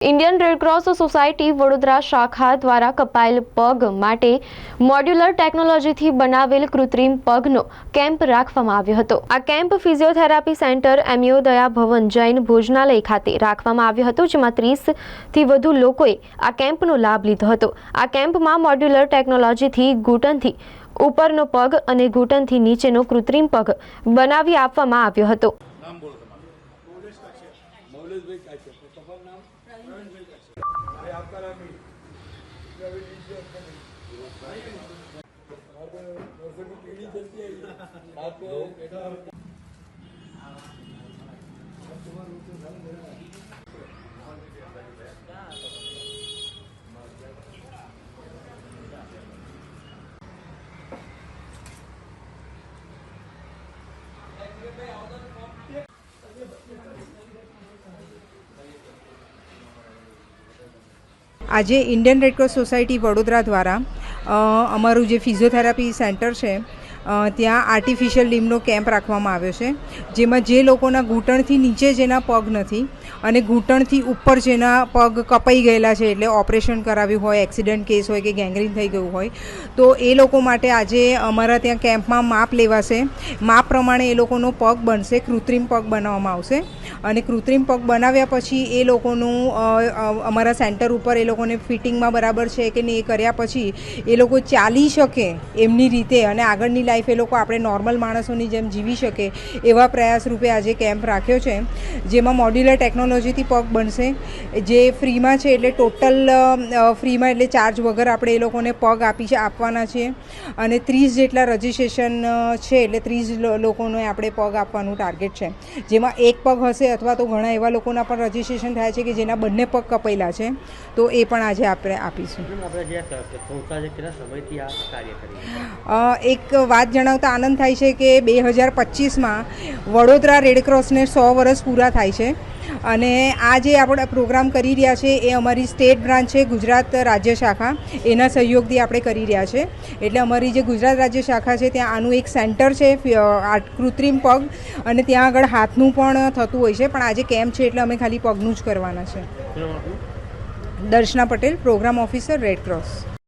Indian Red Cross society Vadodara શાખા દ્વારા કપાયેલ પગ માટે મોડ્યુલર ટેકનોલોજીથી બનાવેલ કૃત્રિમ પગનો કેમ્પ રાખવામાં આવ્યો હતો। આ કેમ્પ ફિઝિયોથેરાપી સેન્ટર એમઈઓ દયા ભવન જૈન ભોજનાલય ખાતે રાખવામાં આવ્યો હતો, જેમાં 30થી વધુ લોકોએ આ કેમ્પનો લાભ લીધો હતો। આ કેમ્પમાં મોડ્યુલર ટેકનોલોજીથી ઘૂંટણથી ઉપરનો પગ અને ઘૂંટણથી નીચેનો કૃત્રિમ પગ બનાવી આપવામાં આવ્યો હતો। આજે ઇન્ડિયન રેડક્રોસ સોસાયટી વડોદરા દ્વારા અમારું જે ફિઝિયોથેરાપી સેન્ટર છે ત્યાં આર્ટિફિશિયલ લિમ્બનો કેમ્પ રાખવામાં આવ્યો છે, જેમાં જે લોકોના ઘૂંટણથી નીચે જેના પગ નથી અને ઘૂંટણથી ઉપર જેના પગ કપાઈ ગયેલા છે, એટલે ઓપરેશન કરાવ્યું હોય, એક્સિડન્ટ કેસ હોય કે ગેંગ્રીન થઈ ગયું હોય, તો એ લોકો માટે આજે અમારા ત્યાં કેમ્પમાં માપ લેવાશે। માપ પ્રમાણે એ લોકોનો પગ બનશે, કૃત્રિમ પગ બનાવવામાં આવશે અને કૃત્રિમ પગ બનાવ્યા પછી એ લોકોનું અમારા સેન્ટર ઉપર એ લોકોને ફિટિંગમાં બરાબર છે કે નહીં એ કર્યા પછી એ લોકો ચાલી શકે એમની રીતે અને આગળની લાઈફ એ લોકો આપણે નોર્મલ માણસોની જેમ જીવી શકે એવા પ્રયાસ રૂપે આજે કેમ્પ રાખ્યો છે, જેમાં મોડ્યુલર ટેકનોલોજીથી પગ બનશે, જે ફ્રીમાં છે, એટલે ટોટલ ફ્રીમાં એટલે ચાર્જ વગર આપણે એ લોકોને પગ આપવાના છીએ અને 30 જેટલા રજિસ્ટ્રેશન છે, એટલે 30 લોકોને આપણે પગ આપવાનું ટાર્ગેટ છે, જેમાં એક પગ હશે અથવા તો ઘણા એવા લોકોના પણ રજિસ્ટ્રેશન થાય છે કે જેના બંને પગ કપાયેલા છે, તો એ પણ આજે આપણે આપીશું। એક વાત જણાવતા આનંદ થાય છે કે 2025માં વડોદરા રેડક્રોસને 100 વર્ષ પૂરા થાય છે અને આ જે આપણે પ્રોગ્રામ કરી રહ્યા છે એ અમારી સ્ટેટ બ્રાન્ચ છે, ગુજરાત રાજ્ય શાખા, એના સહયોગથી આપણે કરી રહ્યા છે। એટલે અમારી જે ગુજરાત રાજ્ય શાખા છે ત્યાં આનું એક સેન્ટર છે કૃત્રિમ પગ, અને ત્યાં આગળ હાથનું પણ થતું હોય છે, પણ આજે કેમ્પ છે એટલે અમે ખાલી પગનું જ કરવાના છે। Darshana Patel, programme officer, Red Cross.